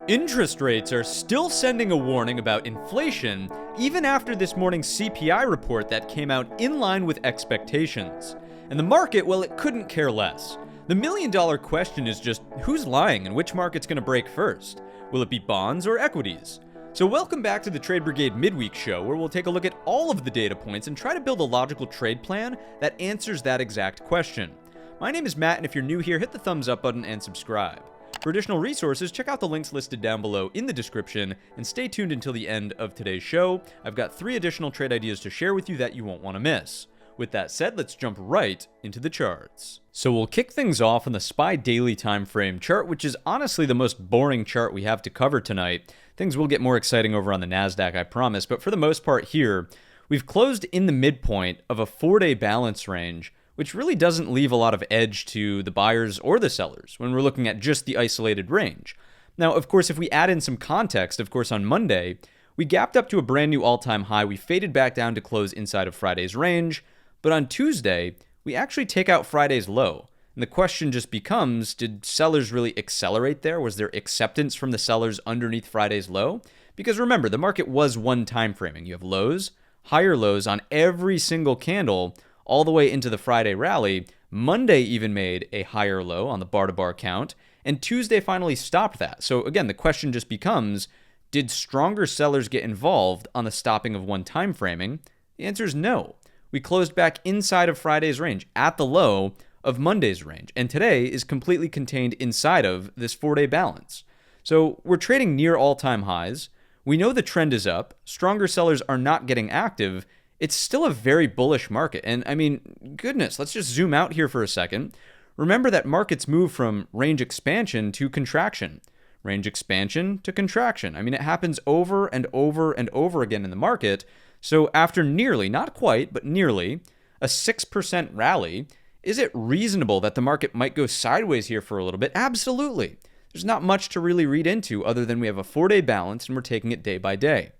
Interest rates are still sending a warning about inflation, even after this morning's CPI report that came out in line with expectations. And the market, well, it couldn't care less. The million-dollar question is just, who's lying and which market's going to break first? Will it be bonds or equities? So welcome back to the Trade Brigade Midweek Show, where we'll take a look at all of the data points and try to build a logical trade plan that answers that exact question. My name is Matt, and if you're new here, hit the thumbs up button and subscribe. For additional resources, check out the links listed down below in the description, and stay tuned until the end of today's show. I've got 3 additional trade ideas to share with you that you won't want to miss. With that said, let's jump right into the charts. So we'll kick things off on the SPY daily time frame chart, which is honestly the most boring chart we have to cover tonight. Things will get more exciting over on the NASDAQ, I promise, but for the most part here, we've closed in the midpoint of a 4-day balance range, which really doesn't leave a lot of edge to the buyers or the sellers when we're looking at just the isolated range. Now, of course, if we add in some context, of course, on Monday, we gapped up to a brand new all-time high. We faded back down to close inside of Friday's range. But on Tuesday, we actually take out Friday's low. And the question just becomes, did sellers really accelerate there? Was there acceptance from the sellers underneath Friday's low? Because remember, the market was one time framing. You have lows, higher lows on every single candle all the way into the Friday rally. Monday even made a higher low on the bar-to-bar count, and Tuesday finally stopped that. So again, the question just becomes, did stronger sellers get involved on the stopping of one time framing? The answer is no. We closed back inside of Friday's range at the low of Monday's range, and today is completely contained inside of this 4-day balance. So we're trading near all-time highs. We know the trend is up. Stronger sellers are not getting active. It's still a very bullish market. And I mean, goodness, let's just zoom out here for a second. Remember that markets move from range expansion to contraction, range expansion to contraction. I mean, it happens over and over and over again in the market. So after nearly, not quite, but nearly a 6% rally, is it reasonable that the market might go sideways here for a little bit? Absolutely. There's not much to really read into other than we have a 4-day balance and we're taking it day by day.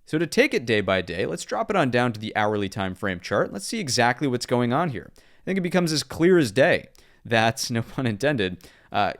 So to take it day by day, let's drop it on down to the hourly time frame chart. Let's see exactly what's going on here. I think it becomes as clear as day that, no pun intended,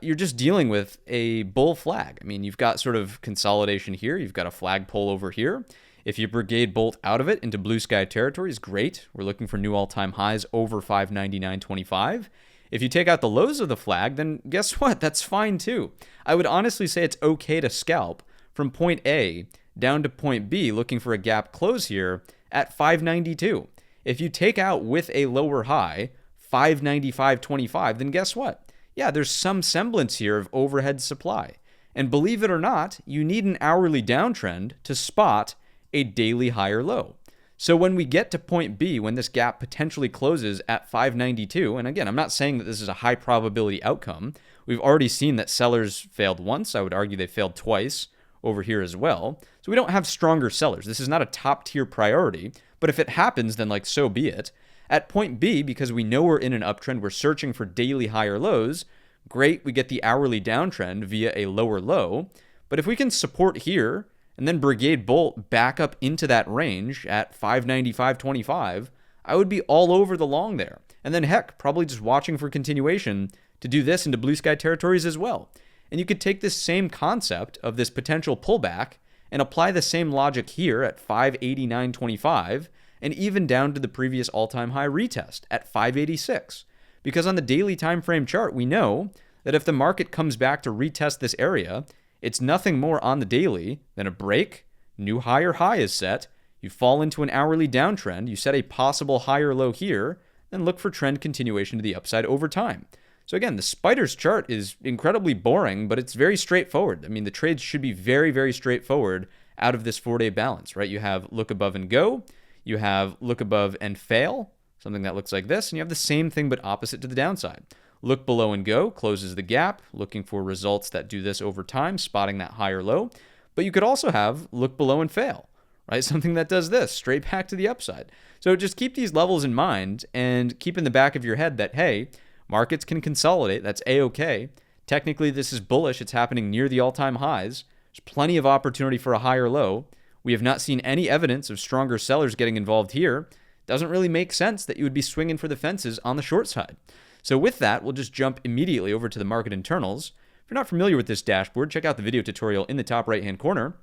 you're just dealing with a bull flag. I mean, you've got sort of consolidation here. You've got a flagpole over here. If you Brigade bolt out of it into blue sky territory, is great. We're looking for new all-time highs over 599.25. If you take out the lows of the flag, then guess what? That's fine too. I would honestly say it's okay to scalp from point A down to point B, looking for a gap close here at 592. If you take out with a lower high, 595.25, then guess what? Yeah, there's some semblance here of overhead supply. And believe it or not, you need an hourly downtrend to spot a daily higher low. So when we get to point B, when this gap potentially closes at 592, and again, I'm not saying that this is a high probability outcome. We've already seen that sellers failed once. I would argue they failed twice over here as well. So we don't have stronger sellers. This is not a top tier priority, but if it happens, then like so be it. At point B, because we know we're in an uptrend, we're searching for daily higher lows. Great, we get the hourly downtrend via a lower low. But if we can support here and then Brigade bolt back up into that range at 595.25, I would be all over the long there. And then heck, probably just watching for continuation to do this into blue sky territories as well. And you could take this same concept of this potential pullback and apply the same logic here at 589.25 and even down to the previous all-time high retest at 586. Because on the daily time frame chart, we know that if the market comes back to retest this area, it's nothing more on the daily than a break, new higher high is set, you fall into an hourly downtrend, you set a possible higher low here, then look for trend continuation to the upside over time. So again, the spider's chart is incredibly boring, but it's very straightforward. I mean, the trades should be very, very straightforward out of this 4-day balance, right? You have look above and go. You have look above and fail, something that looks like this. And you have the same thing, but opposite to the downside. Look below and go, closes the gap, looking for results that do this over time, spotting that higher low. But you could also have look below and fail, right? Something that does this, straight back to the upside. So just keep these levels in mind and keep in the back of your head that, hey, markets can consolidate. That's A-okay. Technically, this is bullish. It's happening near the all-time highs. There's plenty of opportunity for a higher low. We have not seen any evidence of stronger sellers getting involved here. Doesn't really make sense that you would be swinging for the fences on the short side. So with that, we'll just jump immediately over to the market internals. If you're not familiar with this dashboard, check out the video tutorial in the top right-hand corner.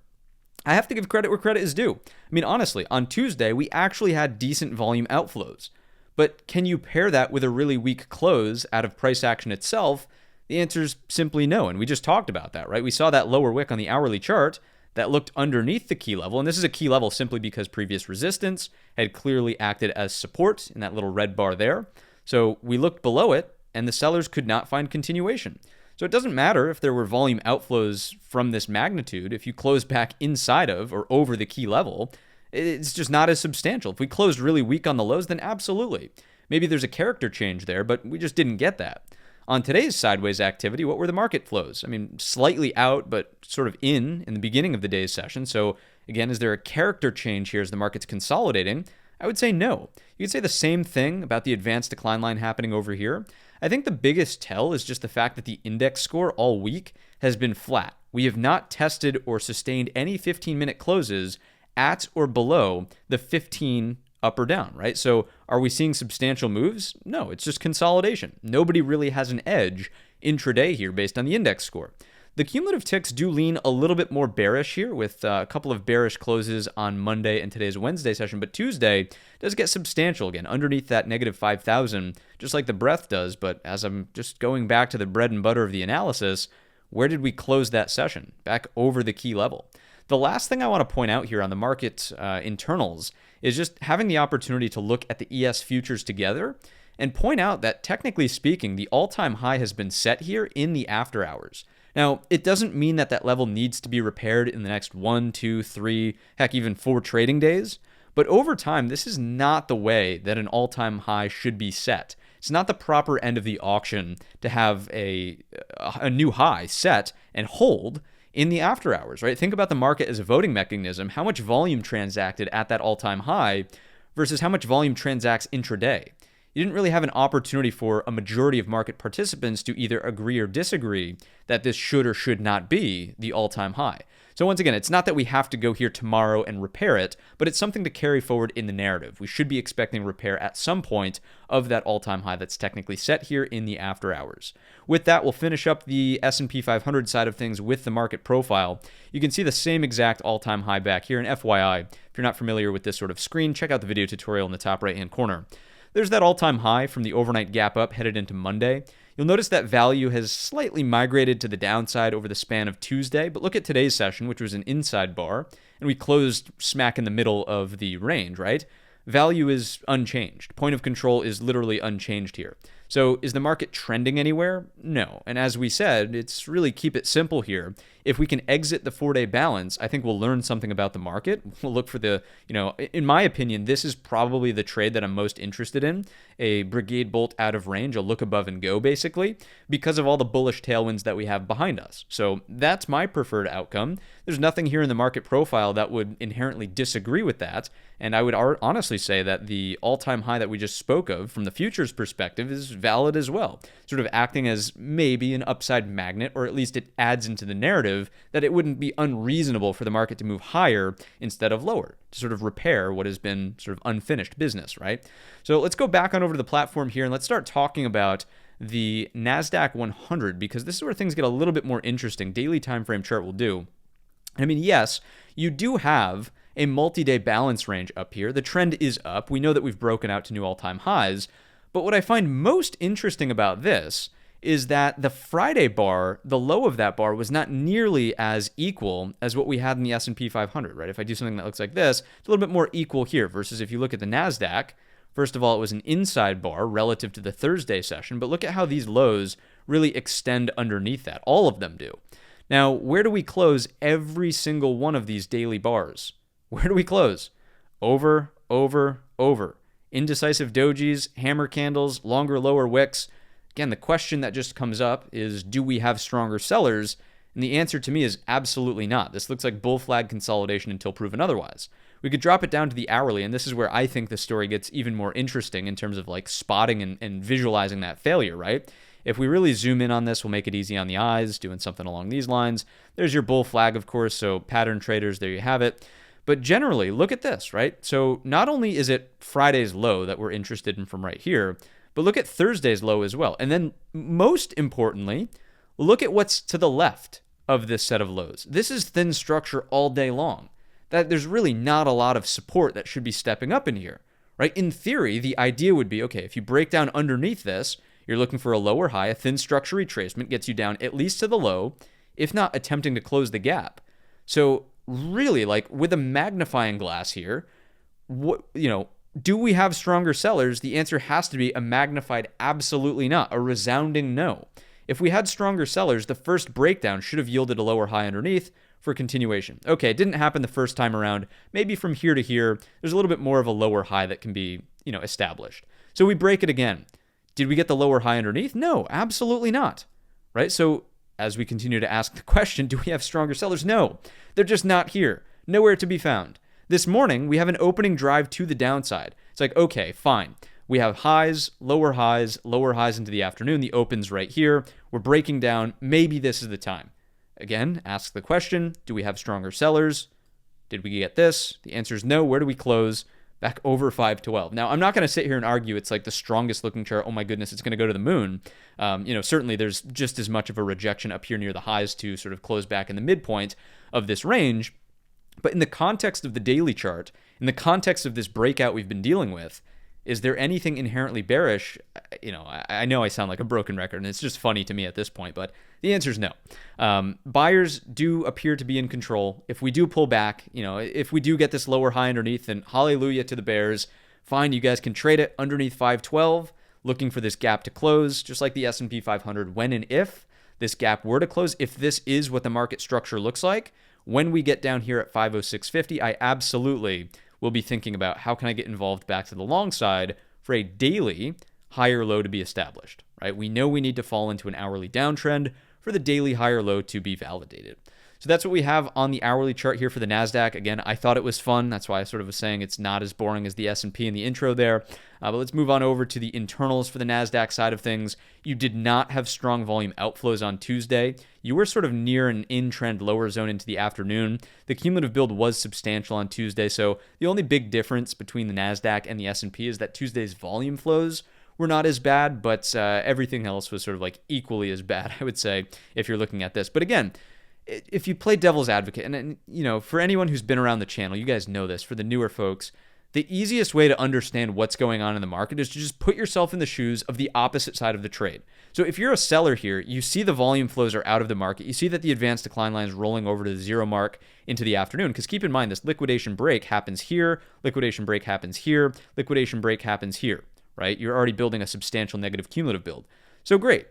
I have to give credit where credit is due. I mean, honestly, on Tuesday, we actually had decent volume outflows. But can you pair that with a really weak close out of price action itself? The answer is simply no, and we just talked about that, right? We saw that lower wick on the hourly chart that looked underneath the key level, and this is a key level simply because previous resistance had clearly acted as support in that little red bar there. So we looked below it, and the sellers could not find continuation. So it doesn't matter if there were volume outflows from this magnitude. If you close back inside of or over the key level, it's just not as substantial. If we closed really weak on the lows, then absolutely. Maybe there's a character change there, but we just didn't get that. On today's sideways activity, what were the market flows? I mean, slightly out, but sort of in the beginning of the day's session. So again, is there a character change here as the market's consolidating? I would say no. You could say the same thing about the advanced decline line happening over here. I think the biggest tell is just the fact that the index score all week has been flat. We have not tested or sustained any 15-minute closes at or below the 15 up or down, right? So are we seeing substantial moves? No, it's just consolidation. Nobody really has an edge intraday here based on the index score. The cumulative ticks do lean a little bit more bearish here with a couple of bearish closes on Monday and today's Wednesday session, but Tuesday does get substantial again underneath that negative 5,000, just like the breadth does. But as I'm just going back to the bread and butter of the analysis, where did we close that session? Back over the key level. The last thing I want to point out here on the market internals is just having the opportunity to look at the ES futures together and point out that technically speaking, the all-time high has been set here in the after hours. Now, it doesn't mean that that level needs to be repaired in the next 1, 2, 3, heck, even 4 trading days. But over time, this is not the way that an all-time high should be set. It's not the proper end of the auction to have a new high set and hold in the after hours, right? Think about the market as a voting mechanism. How much volume transacted at that all-time high versus how much volume transacts intraday? You didn't really have an opportunity for a majority of market participants to either agree or disagree that this should or should not be the all-time high. So once again, it's not that we have to go here tomorrow and repair it, but it's something to carry forward in the narrative. We should be expecting repair at some point of that all-time high that's technically set here in the after hours. With that, we'll finish up the S&P 500 side of things with the market profile. You can see the same exact all-time high back here. And FYI, if you're not familiar with this sort of screen, check out the video tutorial in the top right-hand corner. There's that all-time high from the overnight gap up headed into Monday. You'll notice that value has slightly migrated to the downside over the span of Tuesday, but look at today's session, which was an inside bar, and we closed smack in the middle of the range, right? Value is unchanged. Point of control is literally unchanged here. So is the market trending anywhere? No. And as we said, it's really keep it simple here. If we can exit the 4-day balance, I think we'll learn something about the market. We'll look for the, in my opinion, this is probably the trade that I'm most interested in. A Brigade bolt out of range, a look above and go basically, because of all the bullish tailwinds that we have behind us. So that's my preferred outcome. There's nothing here in the market profile that would inherently disagree with that. And I would honestly say that the all-time high that we just spoke of from the futures perspective is valid as well, sort of acting as maybe an upside magnet, or at least it adds into the narrative that it wouldn't be unreasonable for the market to move higher instead of lower, to sort of repair what has been sort of unfinished business, right? So let's go back on over to the platform here and let's start talking about the NASDAQ 100, because this is where things get a little bit more interesting. Daily time frame chart will do. I mean, yes, you do have a multi-day balance range up here. The trend is up. We know that we've broken out to new all-time highs. But what I find most interesting about this is that the Friday bar, the low of that bar, was not nearly as equal as what we had in the S&P 500, right? If I do something that looks like this, it's a little bit more equal here versus if you look at the NASDAQ, first of all, it was an inside bar relative to the Thursday session, but look at how these lows really extend underneath that. All of them do. Now, where do we close every single one of these daily bars? Where do we close? Over, over, over. Indecisive dojis, hammer candles, longer, lower wicks. Again, the question that just comes up is, do we have stronger sellers? And the answer to me is absolutely not. This looks like bull flag consolidation until proven otherwise. We could drop it down to the hourly, and this is where I think the story gets even more interesting in terms of like spotting and visualizing that failure, right? If we really zoom in on this, we'll make it easy on the eyes, doing something along these lines. There's your bull flag, of course, so pattern traders, there you have it. But generally, look at this, right? So not only is it Friday's low that we're interested in from right here, but look at Thursday's low as well. And then most importantly, Look at what's to the left of this set of lows. This is thin structure all day long. That there's really not a lot of support that should be stepping up in here, right? In theory, the idea would be, okay, if you break down underneath this, you're looking for a lower high, a thin structure retracement gets you down at least to the low, if not attempting to close the gap. So really, like with a magnifying glass here, do we have stronger sellers? The answer has to be a magnified absolutely not, a resounding no. If we had stronger sellers, the first breakdown should have yielded a lower high underneath for continuation. Okay, it didn't happen the first time around. Maybe from here to here, there's a little bit more of a lower high that can be, established. So we break it again. Did we get the lower high underneath? No, absolutely not. Right? So as we continue to ask the question, do we have stronger sellers? No, they're just not here. Nowhere to be found. This morning, we have an opening drive to the downside. It's like, okay, fine. We have highs, lower highs into the afternoon. The open's right here. We're breaking down. Maybe this is the time. Again, ask the question, do we have stronger sellers? Did we get this? The answer is no. Where do we close? Back over 512. Now, I'm not going to sit here and argue it's like the strongest looking chart. Oh my goodness, it's going to go to the moon. Certainly there's just as much of a rejection up here near the highs to sort of close back in the midpoint of this range. But in the context of the daily chart, in the context of this breakout we've been dealing with, is there anything inherently bearish? I know I sound like a broken record, and it's just funny to me at this point, but the answer is no. Buyers do appear to be in control. If we do pull back, if we do get this lower high underneath, then hallelujah to the bears. Fine, you guys can trade it underneath 512, looking for this gap to close, just like the S&P 500. When and if this gap were to close, if this is what the market structure looks like, when we get down here at 506.50, I absolutely will be thinking about how can I get involved back to the long side for a daily higher low to be established, right? We know we need to fall into an hourly downtrend for the daily higher low to be validated. So that's what we have on the hourly chart here for the NASDAQ. Again, I thought it was fun. That's why I sort of was saying it's not as boring as the S&P in the intro there. But let's move on over to the internals for the NASDAQ side of things. You did not have strong volume outflows on Tuesday. You were sort of near an in-trend lower zone into the afternoon. The cumulative build was substantial on Tuesday. So the only big difference between the NASDAQ and the S&P is that Tuesday's volume flows were not as bad, but everything else was sort of like equally as bad, I would say, if you're looking at this. But again, if you play devil's advocate, and for anyone who's been around the channel, you guys know this, for the newer folks, the easiest way to understand what's going on in the market is to just put yourself in the shoes of the opposite side of the trade. So if you're a seller here, you see the volume flows are out of the market. You see that the advanced decline line is rolling over to the zero mark into the afternoon, because keep in mind, this liquidation break happens here, liquidation break happens here, liquidation break happens here, right? You're already building a substantial negative cumulative build. So great.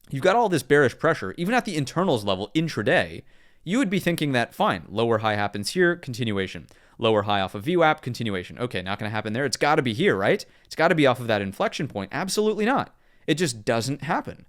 You've got all this bearish pressure, even at the internals level intraday, you would be thinking that, fine, lower high happens here, continuation. Lower high off of VWAP, continuation. Okay, not going to happen there. It's got to be here, right? It's got to be off of that inflection point. Absolutely not. It just doesn't happen.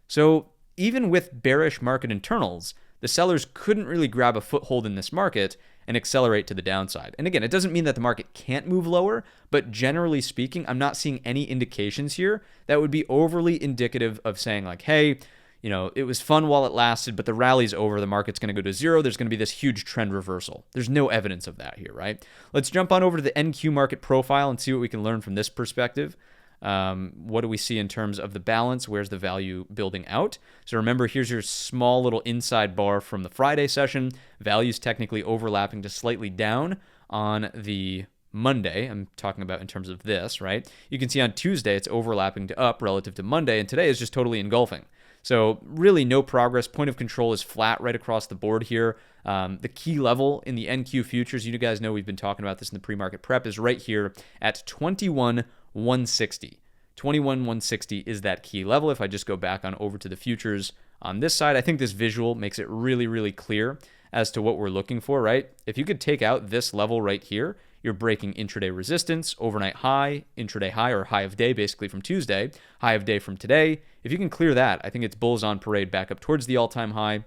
So even with bearish market internals, the sellers couldn't really grab a foothold in this market and accelerate to the downside. And again, it doesn't mean that the market can't move lower, but generally speaking, I'm not seeing any indications here that would be overly indicative of saying like, hey, it was fun while it lasted, but the rally's over, the market's going to go to zero, there's going to be this huge trend reversal. There's no evidence of that here, right? Let's jump on over to the NQ market profile and see what we can learn from this perspective. What do we see in terms of the balance? Where's the value building out? So remember, here's your small little inside bar from the Friday session. Value's technically overlapping to slightly down on the Monday. I'm talking about in terms of this, right? You can see on Tuesday, it's overlapping to up relative to Monday, and today is just totally engulfing. So really no progress. Point of control is flat right across the board here. The key level in the NQ futures, you guys know we've been talking about this in the pre-market prep, is right here at 21,160. 21,160 is that key level. If I just go back on over to the futures on this side, I think this visual makes it really, really clear as to what we're looking for, right? If you could take out this level right here, you're breaking intraday resistance, overnight high, intraday high, or high of day basically from Tuesday, high of day from today. If you can clear that, I think it's bulls on parade back up towards the all-time high.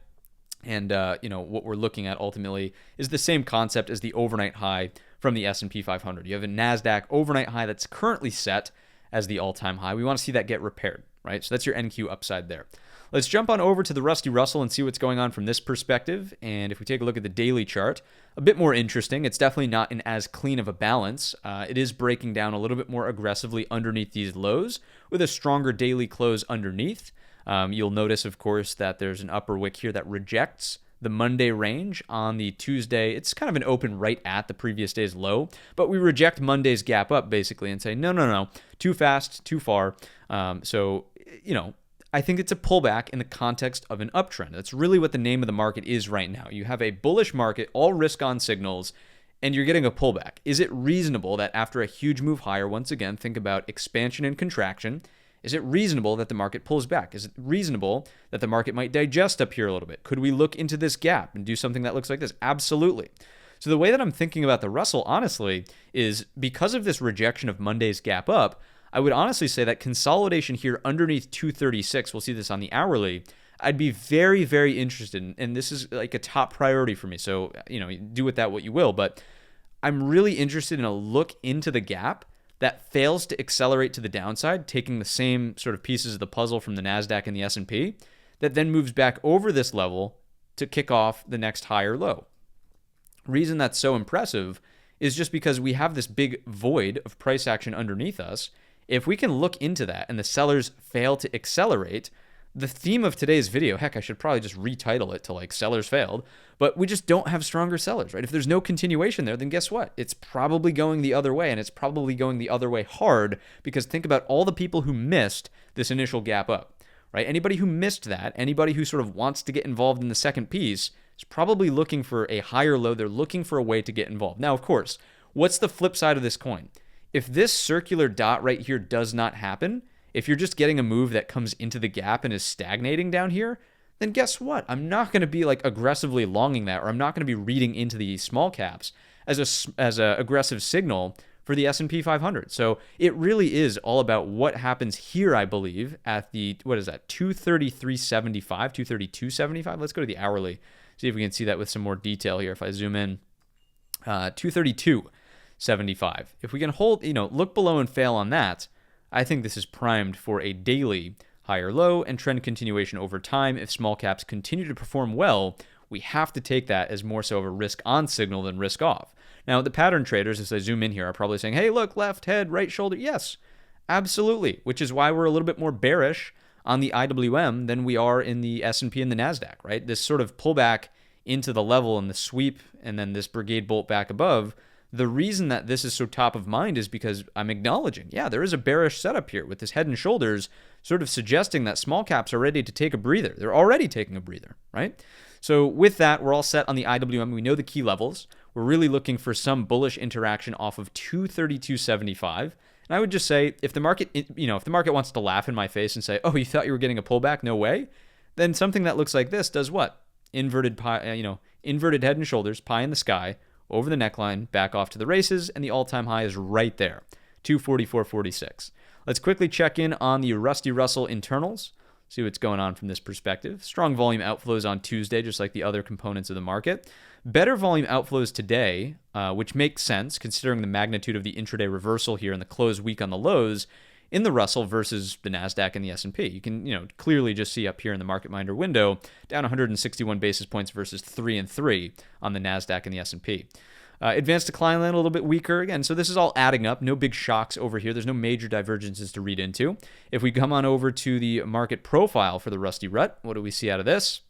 And what we're looking at ultimately is the same concept as the overnight high from the S&P 500. You have a NASDAQ overnight high that's currently set as the all-time high. We want to see that get repaired, right? So that's your NQ upside there. Let's jump on over to the Rusty Russell and see what's going on from this perspective. And if we take a look at the daily chart, a bit more interesting. It's definitely not in as clean of a balance. It is breaking down a little bit more aggressively underneath these lows with a stronger daily close underneath. You'll notice, of course, that there's an upper wick here that rejects the Monday range on the Tuesday. It's kind of an open right at the previous day's low, but we reject Monday's gap up basically and say, no, too fast, too far. I think it's a pullback in the context of an uptrend. That's really what the name of the market is right now. You have a bullish market, all risk on signals, and you're getting a pullback. Is it reasonable that after a huge move higher, once again, think about expansion and contraction, is it reasonable that the market pulls back? Is it reasonable that the market might digest up here a little bit? Could we look into this gap and do something that looks like this? Absolutely. So the way that I'm thinking about the Russell, honestly, is because of this rejection of Monday's gap up, I would honestly say that consolidation here underneath 236, we'll see this on the hourly, I'd be very, very interested in, and this is like a top priority for me. So, do with that what you will, but I'm really interested in a look into the gap that fails to accelerate to the downside, taking the same sort of pieces of the puzzle from the NASDAQ and the S&P, that then moves back over this level to kick off the next higher low. Reason that's so impressive is just because we have this big void of price action underneath us. If we can look into that and the sellers fail to accelerate, the theme of today's video, heck, I should probably just retitle it to like sellers failed, but we just don't have stronger sellers, right? If there's no continuation there, then guess what? It's probably going the other way, and it's probably going the other way hard, because think about all the people who missed this initial gap up, right? Anybody who missed that, anybody who sort of wants to get involved in the second piece is probably looking for a higher low. They're looking for a way to get involved. Now, of course, what's the flip side of this coin? If this circular dot right here does not happen, if you're just getting a move that comes into the gap and is stagnating down here, then guess what? I'm not going to be like aggressively longing that, or I'm not going to be reading into the small caps as a aggressive signal for the S&P 500. So it really is all about what happens here, I believe, at the, 233.75, 232.75. Let's go to the hourly, see if we can see that with some more detail here. If I zoom in, 232.75. If we can hold, look below and fail on that, I think this is primed for a daily higher low and trend continuation over time. If small caps continue to perform well, we have to take that as more so of a risk on signal than risk off. Now, the pattern traders, as I zoom in here, are probably saying, hey, look, left head, right shoulder. Yes, absolutely, which is why we're a little bit more bearish on the IWM than we are in the S&P and the NASDAQ, right? This sort of pullback into the level and the sweep and then this Brigade bolt back above. The reason that this is so top of mind is because I'm acknowledging, there is a bearish setup here with this head and shoulders sort of suggesting that small caps are ready to take a breather. They're already taking a breather, right? So with that, we're all set on the IWM. We know the key levels. We're really looking for some bullish interaction off of 232.75. And I would just say, if the market, if the market wants to laugh in my face and say, oh, you thought you were getting a pullback? No way. Then something that looks like this does what? Inverted pie, inverted head and shoulders, pie in the sky, over the neckline, back off to the races, and the all-time high is right there, 244.46. Let's quickly check in on the Rusty Russell internals, see what's going on from this perspective. Strong volume outflows on Tuesday, just like the other components of the market. Better volume outflows today, which makes sense considering the magnitude of the intraday reversal here in the close week on the lows in the Russell versus the NASDAQ and the S&P. You can, clearly just see up here in the Market Minder window, down 161 basis points versus 3 and 3 on the NASDAQ and the S&P. Advanced decline line a little bit weaker again. So this is all adding up. No big shocks over here. There's no major divergences to read into. If we come on over to the market profile for the Rusty Rut, what do we see out of this?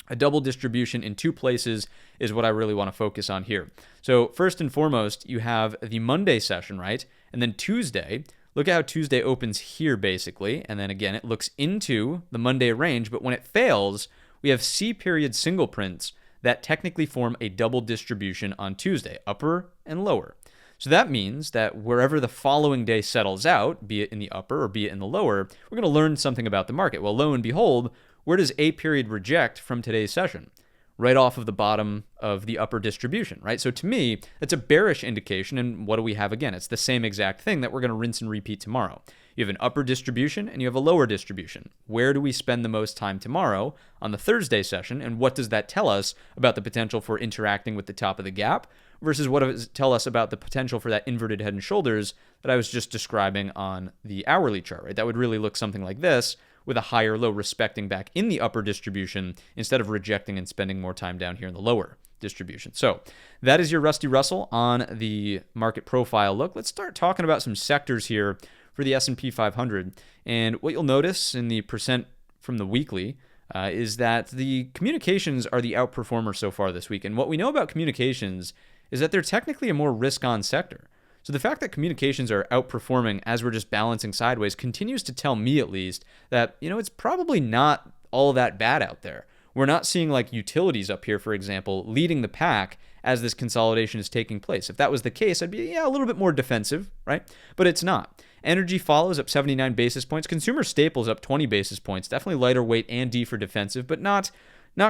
A double distribution in two places is what I really want to focus on here. So first and foremost, you have the Monday session, right? And then Tuesday. Look at how Tuesday opens here, basically. And then again, it looks into the Monday range. But when it fails, we have C period single prints that technically form a double distribution on Tuesday, upper and lower. So that means that wherever the following day settles out, be it in the upper or be it in the lower, we're going to learn something about the market. Well, lo and behold, where does A period reject from today's session? Right off of the bottom of the upper distribution, right? So to me, that's a bearish indication. And what do we have again? It's the same exact thing that we're going to rinse and repeat tomorrow. You have an upper distribution and you have a lower distribution. Where do we spend the most time tomorrow on the Thursday session? And what does that tell us about the potential for interacting with the top of the gap versus what does it tell us about the potential for that inverted head and shoulders that I was just describing on the hourly chart, right? That would really look something like this, with a higher low respecting back in the upper distribution instead of rejecting and spending more time down here in the lower distribution. So that is your Rusty Russell on the market profile look. Let's start talking about some sectors here for the S&P 500. And what you'll notice in the percent from the weekly is that the communications are the outperformer so far this week. And what we know about communications is that they're technically a more risk-on sector. So the fact that communications are outperforming as we're just balancing sideways continues to tell me, at least, that, it's probably not all that bad out there. We're not seeing like utilities up here, for example, leading the pack as this consolidation is taking place. If that was the case, I'd be a little bit more defensive, right? But it's not. Energy follows up 79 basis points. Consumer staples up 20 basis points. Definitely lighter weight and D for defensive, but not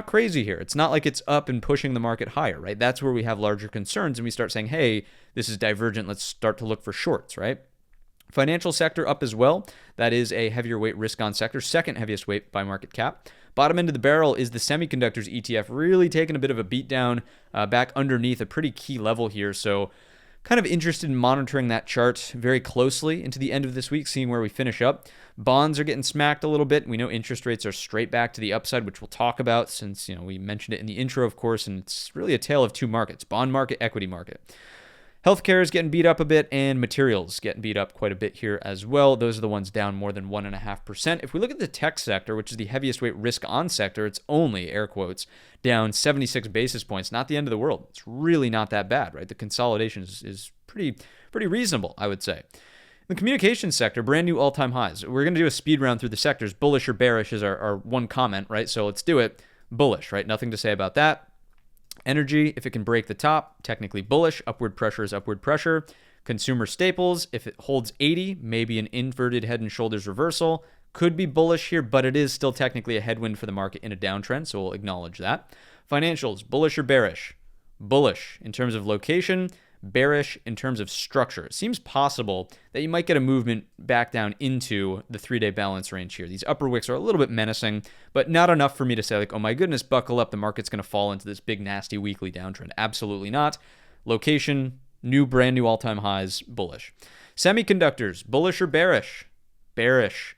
crazy here. It's not like it's up and pushing the market higher, right? That's where we have larger concerns and we start saying, hey, this is divergent. Let's start to look for shorts, right? Financial sector up as well. That is a heavier weight risk on sector, second heaviest weight by market cap. Bottom end of the barrel is the semiconductors ETF, really taking a bit of a beat down back underneath a pretty key level here. So kind of interested in monitoring that chart very closely into the end of this week, seeing where we finish up. Bonds are getting smacked a little bit. We know interest rates are straight back to the upside, which we'll talk about since, we mentioned it in the intro, of course, and it's really a tale of two markets, bond market, equity market. Healthcare is getting beat up a bit, and materials getting beat up quite a bit here as well. Those are the ones down more than 1.5%. If we look at the tech sector, which is the heaviest weight risk on sector, it's only, air quotes, down 76 basis points. Not the end of the world. It's really not that bad, right? The consolidation is pretty reasonable, I would say. The communications sector, brand new all-time highs. We're going to do a speed round through the sectors. Bullish or bearish is our one comment, right? So let's do it. Bullish, right? Nothing to say about that. Energy, if it can break the top, technically bullish. Upward pressure is upward pressure. Consumer staples, if it holds 80, maybe an inverted head and shoulders reversal. Could be bullish here, but it is still technically a headwind for the market in a downtrend, so we'll acknowledge that. Financials, bullish or bearish? Bullish in terms of location, bearish in terms of structure. It seems possible that you might get a movement back down into the 3-day balance range here. These upper wicks are a little bit menacing, but not enough for me to say like, oh my goodness, buckle up, the market's going to fall into this big nasty weekly downtrend. Absolutely not. Location, brand new all-time highs, bullish. Semiconductors, bullish or bearish? Bearish.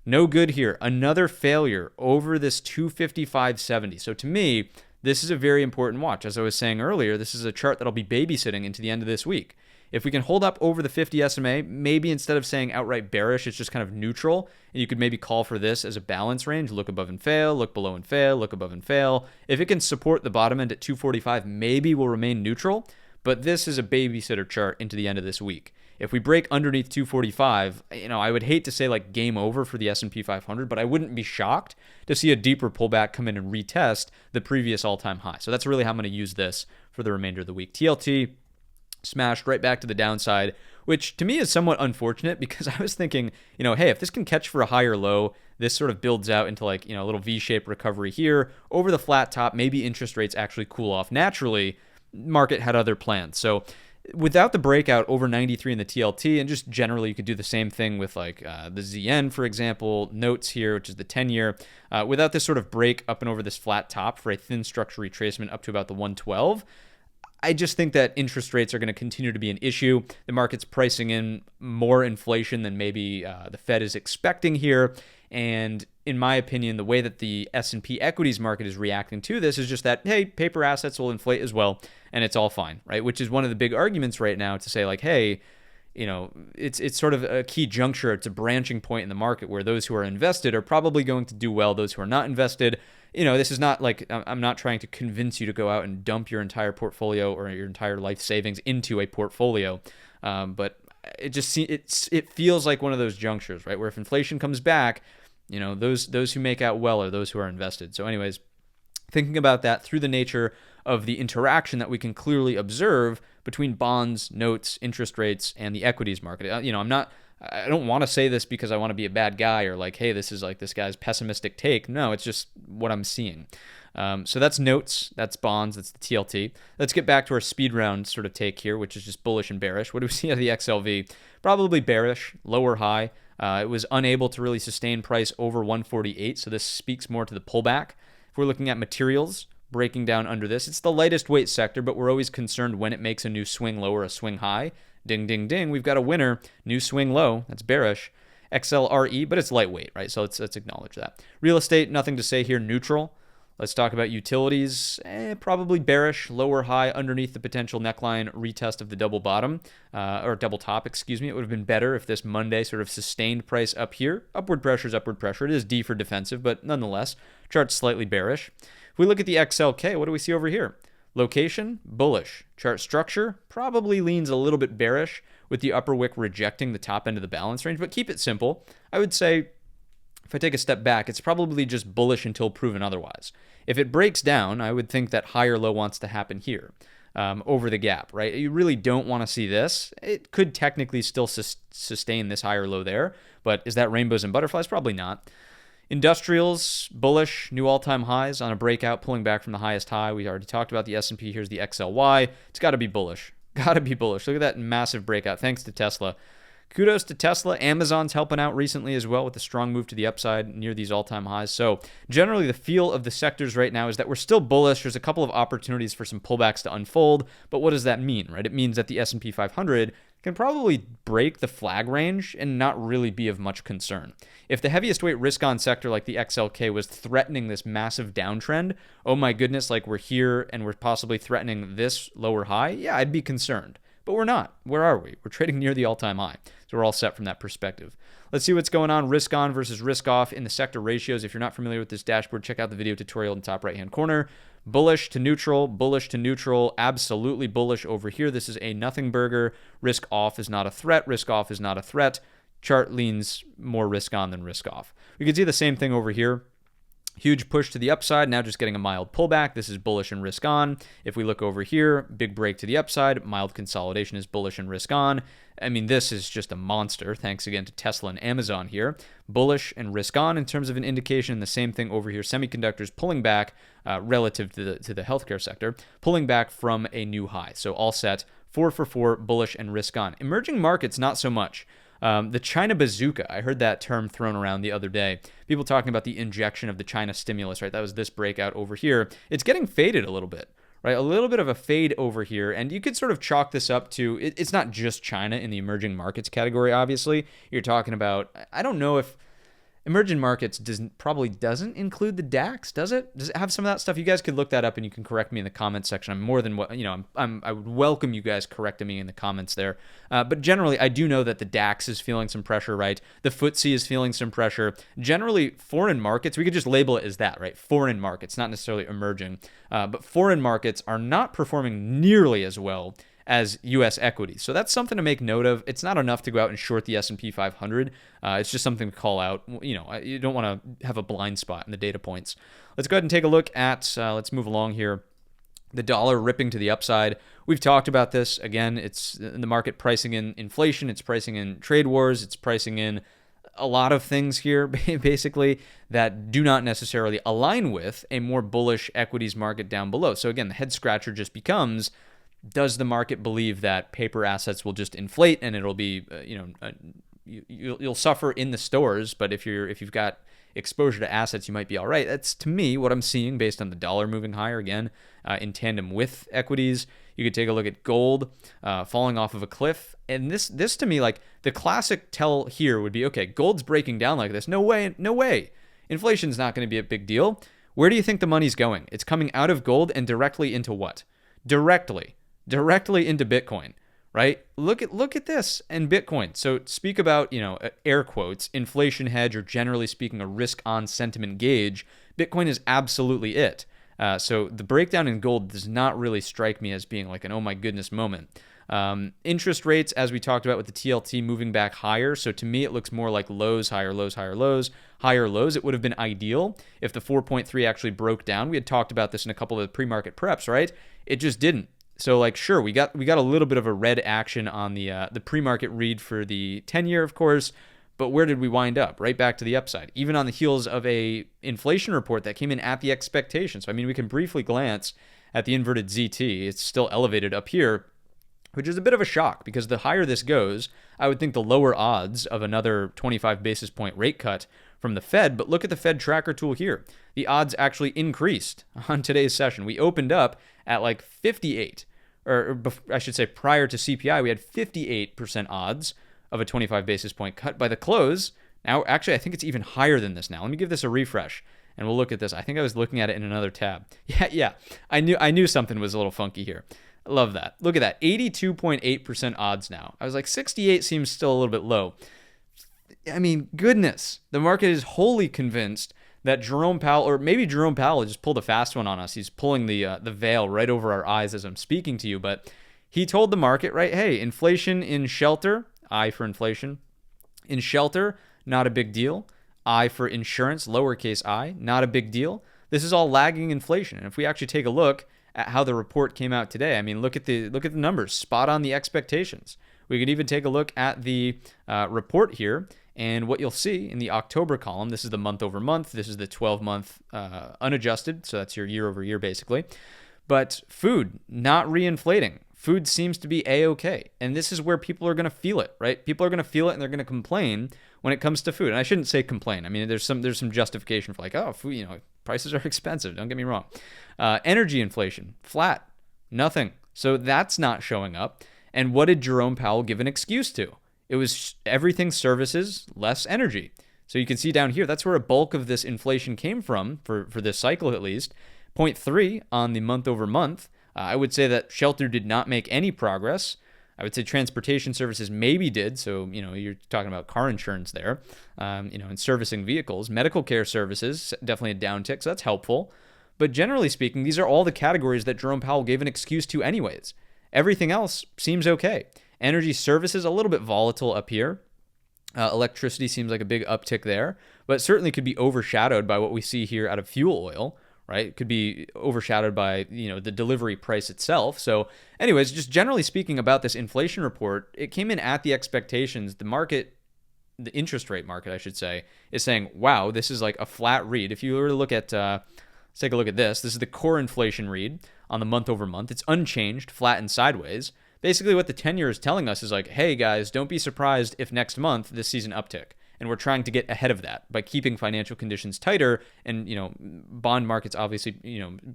No good here. Another failure over this 255.70. So to me, this is a very important watch. As I was saying earlier, this is a chart that I'll be babysitting into the end of this week. If we can hold up over the 50 SMA, maybe instead of saying outright bearish, it's just kind of neutral, and you could maybe call for this as a balance range. Look above and fail, look below and fail, look above and fail. If it can support the bottom end at 245, maybe we'll remain neutral, but this is a babysitter chart into the end of this week. If we break underneath 245, I would hate to say like game over for the S&P 500, but I wouldn't be shocked to see a deeper pullback come in and retest the previous all-time high. So that's really how I'm going to use this for the remainder of the week. TLT smashed right back to the downside, which to me is somewhat unfortunate because I was thinking, hey, if this can catch for a higher low, this sort of builds out into like, a little V-shaped recovery here over the flat top, maybe interest rates actually cool off naturally. Market had other plans. So without the breakout over 93 in the TLT, and just generally you could do the same thing with like the ZN, for example, notes here, which is the 10-year, without this sort of break up and over this flat top for a thin structure retracement up to about the 112, I just think that interest rates are going to continue to be an issue. The market's pricing in more inflation than maybe the Fed is expecting here. And in my opinion, the way that the S&P equities market is reacting to this is just that, hey, paper assets will inflate as well, and it's all fine, right? Which is one of the big arguments right now to say like, hey, it's sort of a key juncture. It's a branching point in the market where those who are invested are probably going to do well. Those who are not invested, this is not like I'm not trying to convince you to go out and dump your entire portfolio or your entire life savings into a portfolio, but it feels like one of those junctures, right? Where if inflation comes back, those who make out well are those who are invested. So anyways, thinking about that through the nature of the interaction that we can clearly observe between bonds, notes, interest rates, and the equities market. I don't want to say this because I want to be a bad guy or like, hey, this is like this guy's pessimistic take. No, it's just what I'm seeing. So that's notes, that's bonds, that's the TLT. Let's get back to our speed round sort of take here, which is just bullish and bearish. What do we see out of the XLV? Probably bearish, lower high. It was unable to really sustain price over 148, so this speaks more to the pullback. If we're looking at materials, breaking down under this, it's the lightest weight sector, but we're always concerned when it makes a new swing low or a swing high. Ding, ding, ding, we've got a winner. New swing low, that's bearish. XLRE, but it's lightweight, right? So let's acknowledge that. Real estate, nothing to say here, neutral. Let's talk about utilities. Probably bearish, lower high underneath the potential neckline retest of the double bottom, or double top, excuse me. It would have been better if this Monday sort of sustained price up here. Upward pressure is upward pressure. It is D for defensive, but nonetheless, chart's slightly bearish. If we look at the XLK, what do we see over here? Location, bullish. Chart structure probably leans a little bit bearish with the upper wick rejecting the top end of the balance range, but keep it simple. I would say if I take a step back, it's probably just bullish until proven otherwise. If it breaks down, I would think that higher low wants to happen here, over the gap, right? You really don't want to see this. It could technically still sustain this higher low there, but is that rainbows and butterflies? Probably not. Industrials, bullish, new all-time highs on a breakout, pulling back from the highest high. We already talked about the S&P. Here's the XLY. It's got to be bullish. Got to be bullish. Look at that massive breakout. Thanks to Tesla. Kudos to Tesla. Amazon's helping out recently as well with a strong move to the upside near these all-time highs. So generally the feel of the sectors right now is that we're still bullish. There's a couple of opportunities for some pullbacks to unfold. But what does that mean, right? It means that the S&P 500 can probably break the flag range and not really be of much concern. If the heaviest weight risk-on sector like the XLK was threatening this massive downtrend, oh my goodness, like we're here and we're possibly threatening this lower high, yeah, I'd be concerned. But we're not. Where are we? We're trading near the all-time high. So we're all set from that perspective. Let's see what's going on risk on versus risk off in the sector ratios. If you're not familiar with this dashboard, check out the video tutorial in the top right-hand corner. Bullish to neutral, absolutely bullish over here. This is a nothing burger. Risk off is not a threat. Risk off is not a threat. Chart leans more risk on than risk off. We can see the same thing over here. Huge push to the upside, now just getting a mild pullback. This is bullish and risk on. If we look over here, big break to the upside, mild consolidation is bullish and risk on. I mean, this is just a monster. Thanks again to Tesla and Amazon here. Bullish and risk on in terms of an indication. The same thing over here. Semiconductors pulling back relative to the healthcare sector, pulling back from a new high. So all set, 4 for 4, bullish and risk on. Emerging markets, not so much. The China bazooka, I heard that term thrown around the other day. People talking about the injection of the China stimulus, right? That was this breakout over here. It's getting faded a little bit, right? A little bit of a fade over here. And you could sort of chalk this up to, it's not just China in the emerging markets category, obviously. You're talking about, I don't know if emerging markets probably doesn't include the DAX, does it? Does it have some of that stuff? You guys could look that up and you can correct me in the comments section. I'm more than what, I would welcome you guys correcting me in the comments there. But generally, I do know that the DAX is feeling some pressure, right? The FTSE is feeling some pressure. Generally, foreign markets, we could just label it as that, right? Foreign markets, not necessarily emerging. But foreign markets are not performing nearly as well as U.S. equities. So that's something to make note of. It's not enough to go out and short the S&P 500. It's just something to call out. You don't want to have a blind spot in the data points. Let's go ahead and take a look at, let's move along here. The dollar ripping to the upside. We've talked about this. Again, it's the market pricing in inflation. It's pricing in trade wars. It's pricing in a lot of things here, basically, that do not necessarily align with a more bullish equities market down below. So again, the head scratcher just becomes, does the market believe that paper assets will just inflate and it'll be, you'll suffer in the stores, but if you've got exposure to assets, you might be all right. That's, to me, what I'm seeing based on the dollar moving higher again, in tandem with equities. You could take a look at gold falling off of a cliff. And this to me, like the classic tell here would be, okay, gold's breaking down like this. No way. Inflation's not going to be a big deal. Where do you think the money's going? It's coming out of gold and directly into what? Directly into Bitcoin, right? Look at this and Bitcoin. So speak about, air quotes, inflation hedge, or generally speaking, a risk on sentiment gauge. Bitcoin is absolutely it. So the breakdown in gold does not really strike me as being like an oh my goodness moment. Interest rates, as we talked about with the TLT, moving back higher. So to me, it looks more like lows, higher lows, higher lows, higher lows. It would have been ideal if the 4.3 actually broke down. We had talked about this in a couple of the pre-market preps, right? It just didn't. So sure, we got a little bit of a red action on the pre-market read for the 10-year, of course, but where did we wind up? Right back to the upside, even on the heels of a inflation report that came in at the expectation. So we can briefly glance at the inverted ZT. It's still elevated up here, which is a bit of a shock because the higher this goes, I would think the lower odds of another 25 basis point rate cut from the Fed. But look at the Fed tracker tool here. The odds actually increased on today's session. We opened up at 58. Or I should say prior to CPI, we had 58% odds of a 25 basis point cut. By the close, now actually I think it's even higher than this now. Let me give this a refresh And we'll look at this. I think I was looking at it in another tab. Yeah. I knew something was a little funky here. I love that. Look at that. 82.8% odds now. I was like, 68 seems still a little bit low. I mean, goodness. The market is wholly convinced that Jerome Powell, or maybe Jerome Powell just pulled a fast one on us. He's pulling the veil right over our eyes as I'm speaking to you. But he told the market, right, hey, inflation in shelter, I for inflation. In shelter, not a big deal. I for insurance, lowercase I, not a big deal. This is all lagging inflation. And if we actually take a look at how the report came out today, I mean, look at the numbers, spot on the expectations. We could even take a look at the report here, and what you'll see in the October column, this is the month over month, this is the 12-month unadjusted, so that's your year over year basically. But food, not reinflating. Food seems to be A-okay. And this is where people are going to feel it, right? People are going to feel it and they're going to complain when it comes to food. And I shouldn't say complain. I mean, there's some justification for like, oh, food, prices are expensive. Don't get me wrong. Energy inflation, flat, nothing. So that's not showing up. And what did Jerome Powell give an excuse to? It was everything services, less energy. So you can see down here, that's where a bulk of this inflation came from for this cycle at least. 0.3 on the month over month. I would say that shelter did not make any progress. I would say transportation services maybe did. So, you're talking about car insurance there, and servicing vehicles. Medical care services, definitely a downtick, so that's helpful. But generally speaking, these are all the categories that Jerome Powell gave an excuse to anyways. Everything else seems okay. Energy services, a little bit volatile up here. Electricity seems like a big uptick there, but certainly could be overshadowed by what we see here out of fuel oil. Right? It could be overshadowed by, the delivery price itself. So anyways, just generally speaking about this inflation report, it came in at the expectations. The market, the interest rate market, I should say, is saying, wow, this is like a flat read. If you were to look at, let's take a look at this. This is the core inflation read on the month over month. It's unchanged, flat and sideways. Basically what the 10-year is telling us is like, hey guys, don't be surprised if next month this sees an uptick. And we're trying to get ahead of that by keeping financial conditions tighter and, bond markets obviously,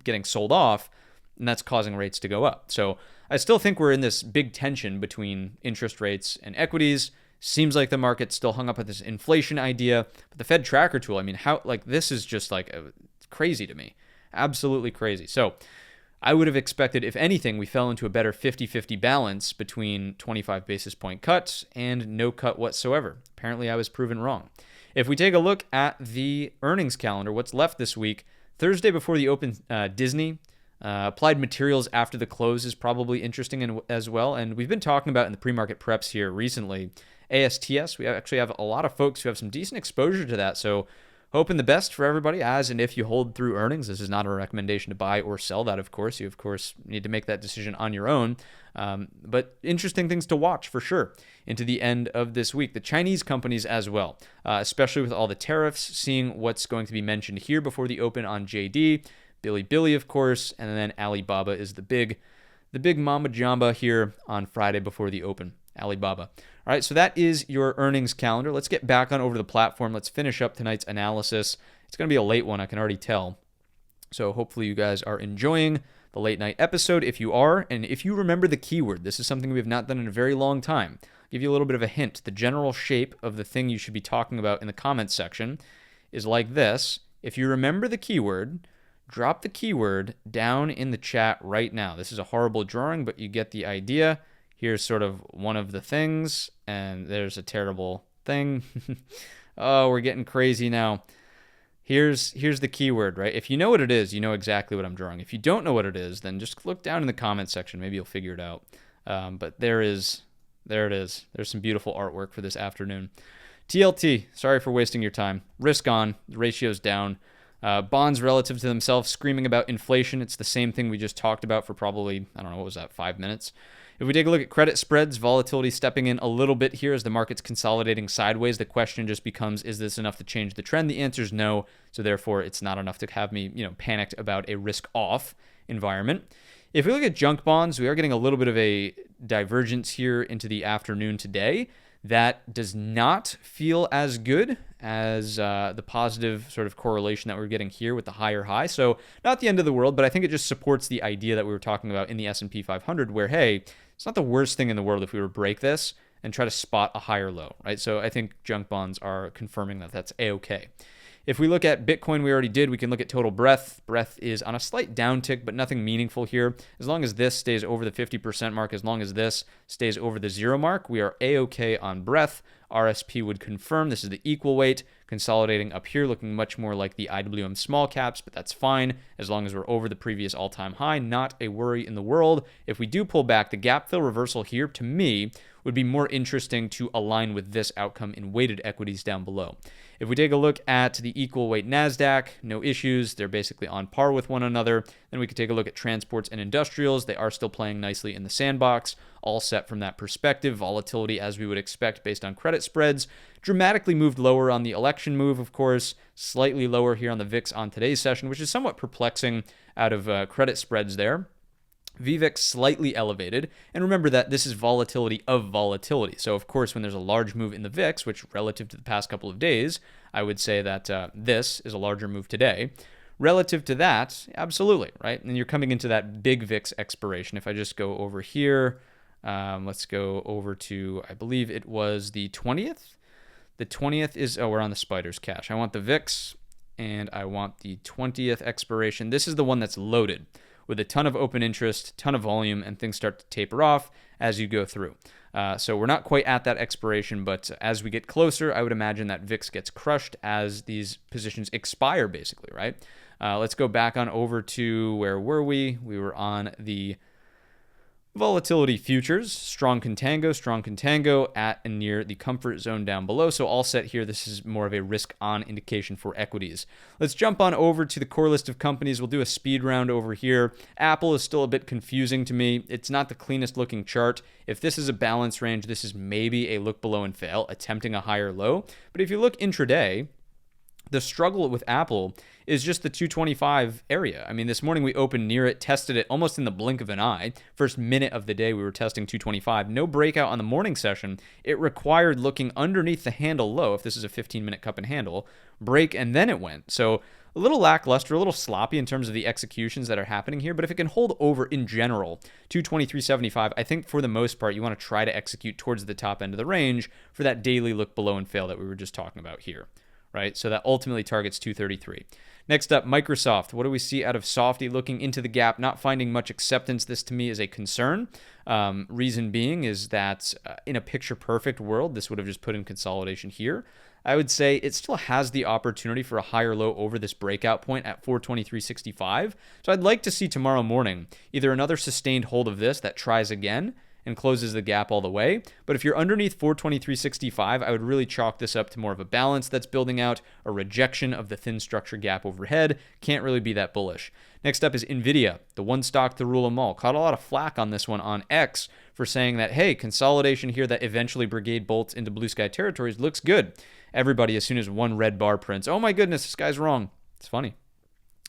getting sold off, and that's causing rates to go up. So I still think we're in this big tension between interest rates and equities. Seems like the market's still hung up on this inflation idea. But the Fed tracker tool, I mean, this is just crazy to me. Absolutely crazy. So I would have expected, if anything, we fell into a better 50-50 balance between 25 basis point cuts and no cut whatsoever. Apparently, I was proven wrong. If we take a look at the earnings calendar, what's left this week, Thursday before the open, Disney. Applied Materials after the close is probably interesting as well. And we've been talking about in the pre-market preps here recently, ASTS. We actually have a lot of folks who have some decent exposure to that. So hoping the best for everybody as and if you hold through earnings. This is not a recommendation to buy or sell that, of course. You, of course, need to make that decision on your own. But interesting things to watch for sure into the end of this week. The Chinese companies as well, especially with all the tariffs, seeing what's going to be mentioned here before the open on JD. Bilibili, of course, and then Alibaba is the big mamba jamba here on Friday before the open. Alibaba. All right, so that is your earnings calendar. Let's get back on over to the platform. Let's finish up tonight's analysis. It's going to be a late one, I can already tell. So hopefully you guys are enjoying the late night episode. If you are, and if you remember the keyword, this is something we have not done in a very long time. I'll give you a little bit of a hint. The general shape of the thing you should be talking about in the comments section is like this. If you remember the keyword, drop the keyword down in the chat right now. This is a horrible drawing, but you get the idea. Here's sort of one of the things, and there's a terrible thing. Oh, we're getting crazy now. Here's the keyword, right? If you know what it is, you know exactly what I'm drawing. If you don't know what it is, then just look down in the comments section. Maybe you'll figure it out. But there it is. There's some beautiful artwork for this afternoon. TLT, sorry for wasting your time. Risk on, the ratio's down. Bonds relative to themselves screaming about inflation. It's the same thing we just talked about for probably, I don't know, what was that, 5 minutes? If we take a look at credit spreads, volatility stepping in a little bit here as the market's consolidating sideways. The question just becomes, is this enough to change the trend? The answer is no. So therefore, it's not enough to have me, panicked about a risk-off environment. If we look at junk bonds, we are getting a little bit of a divergence here into the afternoon today. That does not feel as good as the positive sort of correlation that we're getting here with the higher high. So not the end of the world, but I think it just supports the idea that we were talking about in the S&P 500 where, hey, it's not the worst thing in the world if we were to break this and try to spot a higher low, right? So I think junk bonds are confirming that that's A-okay. If we look at Bitcoin, we already did. We can look at total breadth. Breadth is on a slight downtick, but nothing meaningful here. As long as this stays over the 50% mark, as long as this stays over the 0 mark, we are A-OK on breadth. RSP would confirm this is the equal weight, consolidating up here, looking much more like the IWM small caps, but that's fine as long as we're over the previous all-time high. Not a worry in the world. If we do pull back, the gap fill reversal here, to me, would be more interesting to align with this outcome in weighted equities down below. If we take a look at the equal weight NASDAQ, no issues. They're basically on par with one another. Then we could take a look at transports and industrials. They are still playing nicely in the sandbox, all set from that perspective. Volatility, as we would expect based on credit spreads, dramatically moved lower on the election move, of course, slightly lower here on the VIX on today's session, which is somewhat perplexing out of credit spreads there. VVIX slightly elevated, and remember that this is volatility of volatility. So of course, when there's a large move in the VIX, which relative to the past couple of days, I would say that this is a larger move today. Relative to that, absolutely, right? And you're coming into that big VIX expiration. If I just go over here, let's go over to, I believe it was the 20th. The 20th is, we're on the Spiders cash. I want the VIX, and I want the 20th expiration. This is the one that's loaded with a ton of open interest, ton of volume, and things start to taper off as you go through. So we're not quite at that expiration, but as we get closer, I would imagine that VIX gets crushed as these positions expire, basically, right? Let's go back on over to, where were we? We were on the volatility futures, strong contango at and near the comfort zone down below. So all set here. This is more of a risk on indication for equities. Let's jump on over to the core list of companies. We'll do a speed round over here. Apple is still a bit confusing to me. It's not the cleanest looking chart. If this is a balance range, this is maybe a look below and fail, attempting a higher low. But if you look intraday, the struggle with Apple is just the 225 area. I mean, this morning we opened near it, tested it almost in the blink of an eye. First minute of the day, we were testing 225. No breakout on the morning session. It required looking underneath the handle low, if this is a 15-minute cup and handle, break, and then it went. So a little lackluster, a little sloppy in terms of the executions that are happening here. But if it can hold over in general, 223.75, I think for the most part, you want to try to execute towards the top end of the range for that daily look below and fail that we were just talking about here. Right? So that ultimately targets 233. Next up, Microsoft. What do we see out of Softy looking into the gap, not finding much acceptance? This to me is a concern. Reason being is that in a picture-perfect world, this would have just put in consolidation here. I would say it still has the opportunity for a higher low over this breakout point at 423.65. So I'd like to see tomorrow morning either another sustained hold of this that tries again and closes the gap all the way. But if you're underneath 423.65, I would really chalk this up to more of a balance that's building out, a rejection of the thin structure gap overhead. Can't really be that bullish. Next up is NVIDIA, the one stock to rule them all. Caught a lot of flack on this one on X for saying that, hey, consolidation here that eventually Brigade bolts into blue sky territories looks good. Everybody, as soon as one red bar prints, oh my goodness, this guy's wrong. It's funny.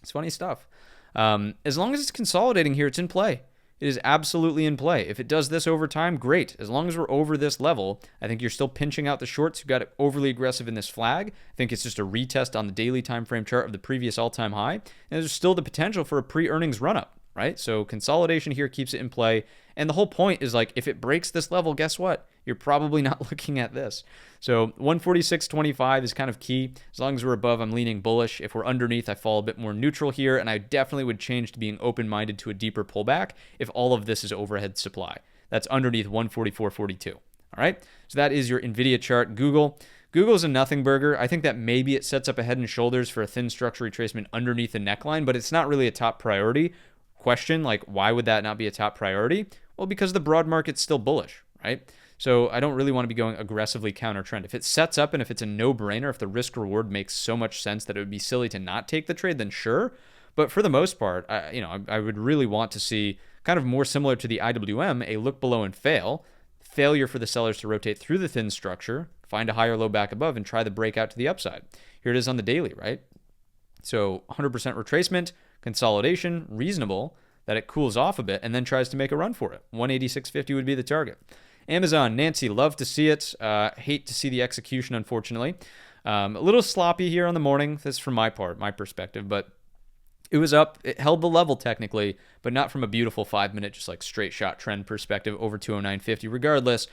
It's funny stuff. As long as it's consolidating here, it's in play. It is absolutely in play. If it does this over time, great. As long as we're over this level, I think you're still pinching out the shorts who got overly aggressive in this flag. I think it's just a retest on the daily time frame chart of the previous all-time high. And there's still the potential for a pre-earnings run-up, right? So consolidation here keeps it in play. And the whole point is like, if it breaks this level, guess what? You're probably not looking at this. So 146.25 is kind of key. As long as we're above, I'm leaning bullish. If we're underneath, I fall a bit more neutral here, and I definitely would change to being open-minded to a deeper pullback if all of this is overhead supply. That's underneath 144.42. All right? So that is your NVIDIA chart. Google's a nothing burger. I think that maybe it sets up a head and shoulders for a thin structure retracement underneath the neckline, but it's not really a top priority. Question, like, why would that not be a top priority? Well, because the broad market's still bullish, right? So I don't really want to be going aggressively counter trend. If it sets up and if it's a no-brainer, if the risk reward makes so much sense that it would be silly to not take the trade, then sure. But for the most part, I would really want to see kind of more similar to the IWM, a look below and failure for the sellers to rotate through the thin structure, find a higher low back above, and try the breakout to the upside. Here it is on the daily, right? So 100% retracement, consolidation, reasonable, that it cools off a bit and then tries to make a run for it. 186.50 would be the target. Amazon, Nancy, love to see it. Hate to see the execution, unfortunately. A little sloppy here on the morning. This is from my perspective, but it was up. It held the level technically, but not from a beautiful 5-minute, just like straight shot trend perspective over 209.50. Regardless,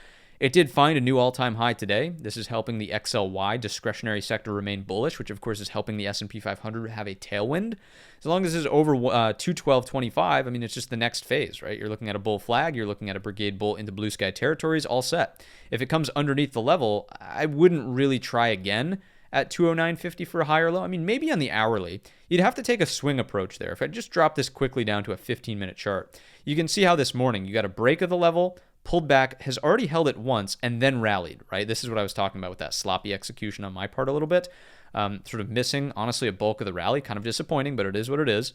It did find a new all-time high today. This is helping the XLY discretionary sector remain bullish, which of course is helping the S&P 500 have a tailwind. As long as it's over 212.25, I mean, it's just the next phase, right? You're looking at a bull flag, you're looking at a Brigade bull into blue sky territories, all set. If it comes underneath the level, I wouldn't really try again at 209.50 for a higher low. I mean, maybe on the hourly, you'd have to take a swing approach there. If I just drop this quickly down to a 15-minute chart, you can see how this morning you got a break of the level, pulled back, has already held it once, and then rallied, right? This is what I was talking about with that sloppy execution on my part a little bit. Sort of missing, honestly, a bulk of the rally. Kind of disappointing, but it is what it is.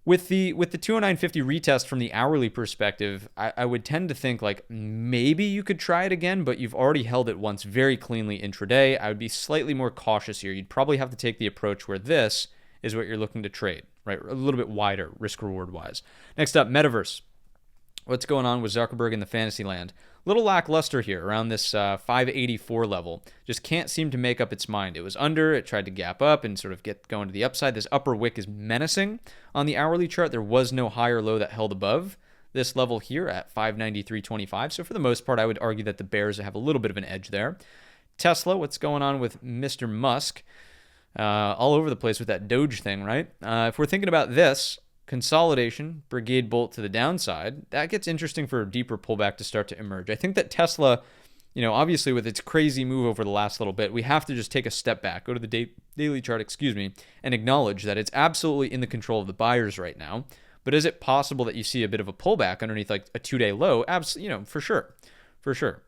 With the 209.50 retest from the hourly perspective, I would tend to think like maybe you could try it again, but you've already held it once very cleanly intraday. I would be slightly more cautious here. You'd probably have to take the approach where this is what you're looking to trade, right? A little bit wider risk-reward wise. Next up, Metaverse. What's going on with Zuckerberg in the fantasy land? Little lackluster here around this 584 level. Just can't seem to make up its mind. It was under, it tried to gap up and sort of get going to the upside. This upper wick is menacing on the hourly chart. There was no higher low that held above this level here at 593.25. So for the most part, I would argue that the bears have a little bit of an edge there. Tesla, what's going on with Mr. Musk? All over the place with that Doge thing, right? If we're thinking about this, consolidation, Brigade bolt to the downside, that gets interesting for a deeper pullback to start to emerge. I think that Tesla, obviously with its crazy move over the last little bit, we have to just take a step back, go to the daily chart, and acknowledge that it's absolutely in the control of the buyers right now. But is it possible that you see a bit of a pullback underneath like a 2-day low? Absolutely, for sure.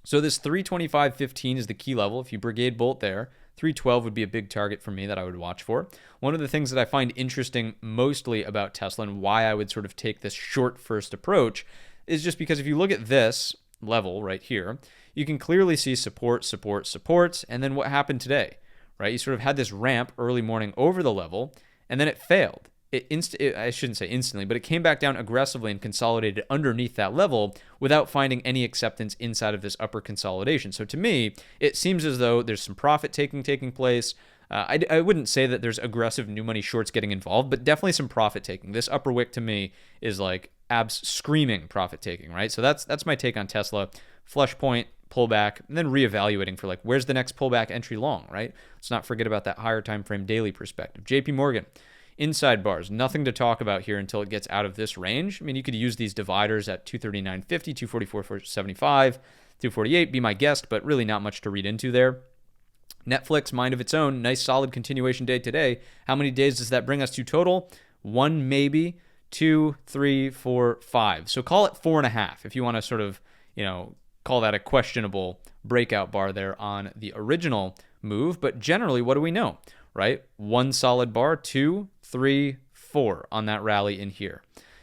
So this 325.15 is the key level. If you Brigade bolt there, 312 would be a big target for me that I would watch for. One of the things that I find interesting mostly about Tesla and why I would sort of take this short first approach is just because if you look at this level right here, you can clearly see support, and then what happened today, right? You sort of had this ramp early morning over the level, and then it failed. I shouldn't say instantly, but it came back down aggressively and consolidated underneath that level without finding any acceptance inside of this upper consolidation. So to me, it seems as though there's some profit taking place. I wouldn't say that there's aggressive new money shorts getting involved, but definitely some profit taking. This upper wick to me is like screaming profit taking, right? So that's my take on Tesla. Flush point, pullback, and then reevaluating for like where's the next pullback entry long, right? Let's not forget about that higher time frame daily perspective. JP Morgan. Inside bars, nothing to talk about here until it gets out of this range. I mean, you could use these dividers at 239.50, 244.75, 248, be my guest, but really not much to read into there. Netflix, mind of its own, nice solid continuation day today. How many days does that bring us to total? 1 maybe, 2, 3, 4, 5. So call it 4.5 if you want to sort of, call that a questionable breakout bar there on the original move. But generally, what do we know? Right? 1 solid bar, 2, 3, 4 on that rally in here.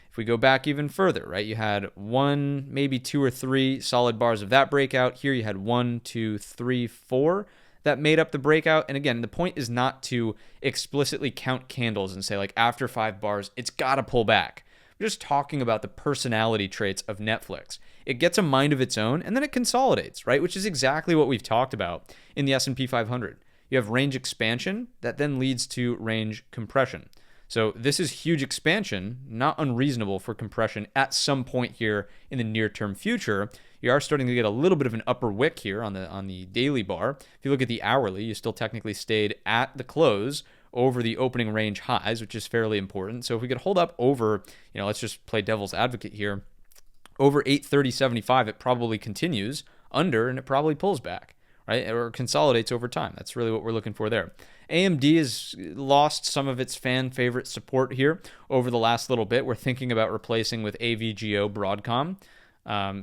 If we go back even further, right? You had 1, maybe 2 or 3 solid bars of that breakout. Here you had 1, 2, 3, 4 that made up the breakout. And again, the point is not to explicitly count candles and say like after 5 bars, it's got to pull back. We're just talking about the personality traits of Netflix. It gets a mind of its own and then it consolidates, right? Which is exactly what we've talked about in the S&P 500. You have range expansion that then leads to range compression. So this is huge expansion, not unreasonable for compression at some point here in the near-term future. You are starting to get a little bit of an upper wick here on the daily bar. If you look at the hourly, you still technically stayed at the close over the opening range highs, which is fairly important. So if we could hold up over, let's just play devil's advocate here, over 830.75, it probably continues under and it probably pulls back. Right, or consolidates over time. That's really what we're looking for there. AMD has lost some of its fan favorite support here over the last little bit. We're thinking about replacing with AVGO Broadcom.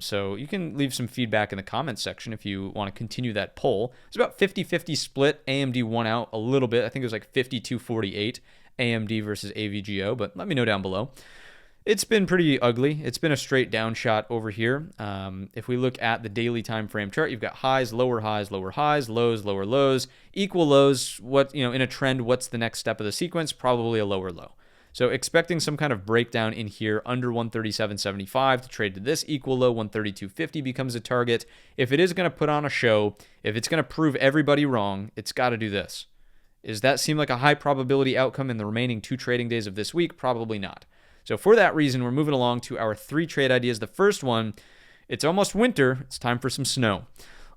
So you can leave some feedback in the comments section if you want to continue that poll. It's about 50-50 split. AMD won out a little bit. I think it was like 52-48 AMD versus AVGO, but let me know down below. It's been pretty ugly. It's been a straight down shot over here. If we look at the daily time frame chart, you've got highs, lower highs, lows, lower lows, equal lows. In a trend, what's the next step of the sequence? Probably a lower low. So expecting some kind of breakdown in here under 137.75 to trade to this equal low. 132.50 becomes a target. If it is going to put on a show, if it's going to prove everybody wrong, it's got to do this. Does that seem like a high probability outcome in the remaining 2 trading days of this week? Probably not. So for that reason, we're moving along to our 3 trade ideas. The first one It's almost winter. It's time for some snow.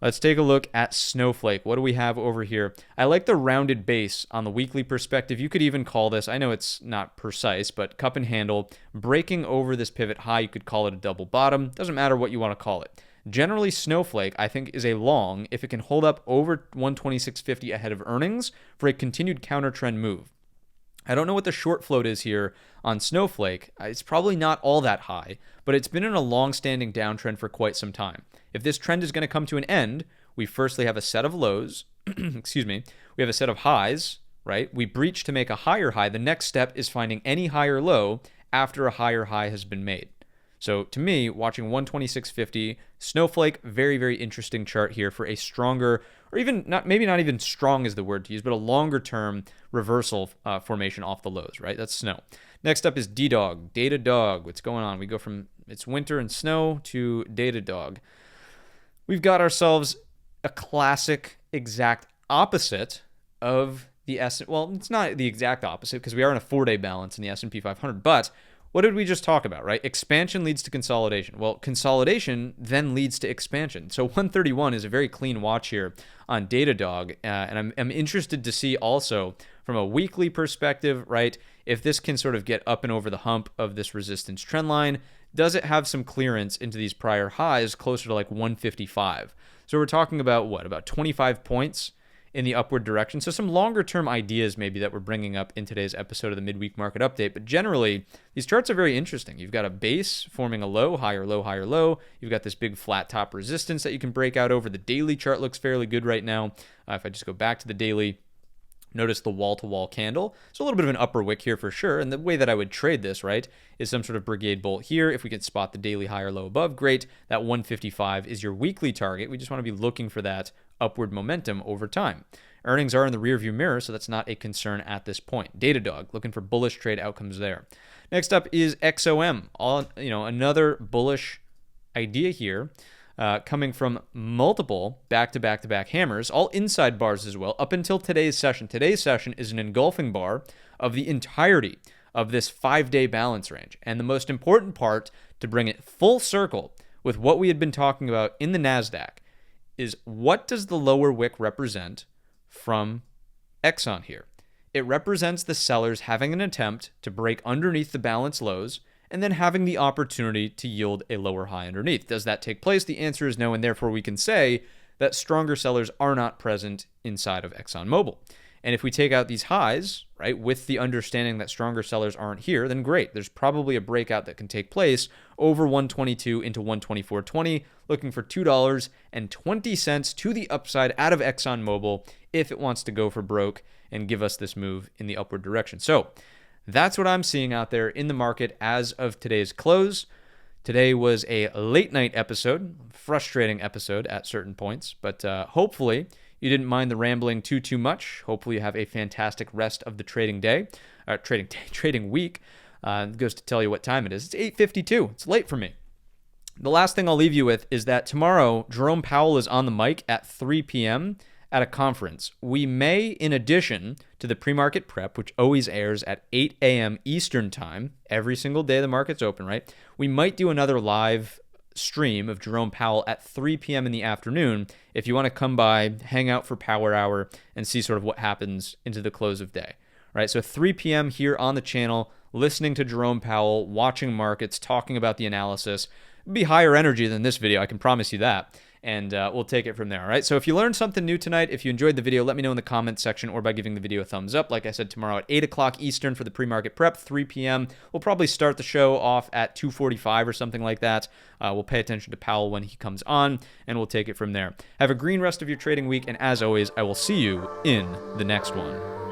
Let's take a look at Snowflake. What do we have over here? I like the rounded base on the weekly perspective. You could even call this, I know it's not precise, but cup and handle, breaking over this pivot high. You could call it a double bottom. Doesn't matter what you want to call it. Generally, Snowflake, I think, is a long if it can hold up over 126.50 ahead of earnings for a continued counter trend move. I don't know what the short float is here on Snowflake. It's probably not all that high, but it's been in a long-standing downtrend for quite some time. If this trend is going to come to an end, we firstly have a set of lows, excuse me, we have a set of highs, right? We breach to make a higher high. The next step is finding any higher low after a higher high has been made. So to me, watching 126.50, Snowflake, very, very interesting chart here for a stronger, or even not, maybe not even strong is the word to use, but a longer term reversal formation off the lows, right? That's snow. Next up is DDOG, DataDog. What's going on? We go from it's winter and snow to DataDog. We've got ourselves a classic exact opposite of the well, it's not the exact opposite because we are in a 4-day balance in the S&P 500, but what did we just talk about, right? Expansion leads to consolidation. Well, consolidation then leads to expansion. So 131 is a very clean watch here on Datadog, and I'm interested to see also from a weekly perspective, right, if this can sort of get up and over the hump of this resistance trend line. Does it have some clearance into these prior highs closer to like 155? So we're talking about what, about 25 points in the upward direction. So some longer term ideas maybe that we're bringing up in today's episode of the Midweek Market Update. But generally, these charts are very interesting. You've got a base forming a low, higher low, higher low. You've got this big flat top resistance that you can break out over. The daily chart looks fairly good right now. If I just go back to the daily, notice the wall-to-wall candle. So a little bit of an upper wick here for sure. And the way that I would trade this, right, is some sort of Brigade bolt here. If we can spot the daily high or low above, great. That 155 is your weekly target. We just want to be looking for that upward momentum over time. Earnings are in the rearview mirror, so that's not a concern at this point. Datadog, looking for bullish trade outcomes there. Next up is XOM. Another bullish idea here. Coming from multiple back-to-back-to-back hammers, all inside bars as well, up until today's session. Today's session is an engulfing bar of the entirety of this 5-day balance range. And the most important part to bring it full circle with what we had been talking about in the NASDAQ is what does the lower wick represent from Exxon here? It represents the sellers having an attempt to break underneath the balance lows and then having the opportunity to yield a lower high underneath. Does that take place? The answer is no, and therefore we can say that stronger sellers are not present inside of ExxonMobil. And if we take out these highs, right, with the understanding that stronger sellers aren't here, then great. There's probably a breakout that can take place over 122 into 124.20, looking for $2.20 to the upside out of ExxonMobil if it wants to go for broke and give us this move in the upward direction. So that's what I'm seeing out there in the market as of today's close. Today was a late night episode, frustrating episode at certain points, but hopefully you didn't mind the rambling too much. Hopefully you have a fantastic rest of the trading week. It goes to tell you what time it is. It's 8:52. It's late for me. The last thing I'll leave you with is that tomorrow Jerome Powell is on the mic at 3 p.m. at a conference. We may, in addition to the pre-market prep, which always airs at 8 a.m. Eastern time, every single day the market's open, right? We might do another live stream of Jerome Powell at 3 p.m. in the afternoon if you want to come by, hang out for Power Hour, and see sort of what happens into the close of day, right? So 3 p.m. here on the channel, listening to Jerome Powell, watching markets, talking about the analysis. It'll be higher energy than this video, I can promise you that. And we'll take it from there, all right? So if you learned something new tonight, if you enjoyed the video, let me know in the comments section or by giving the video a thumbs up. Like I said, tomorrow at 8 o'clock Eastern for the pre-market prep, 3 p.m. We'll probably start the show off at 2:45 or something like that. We'll pay attention to Powell when he comes on, and we'll take it from there. Have a green rest of your trading week, and as always, I will see you in the next one.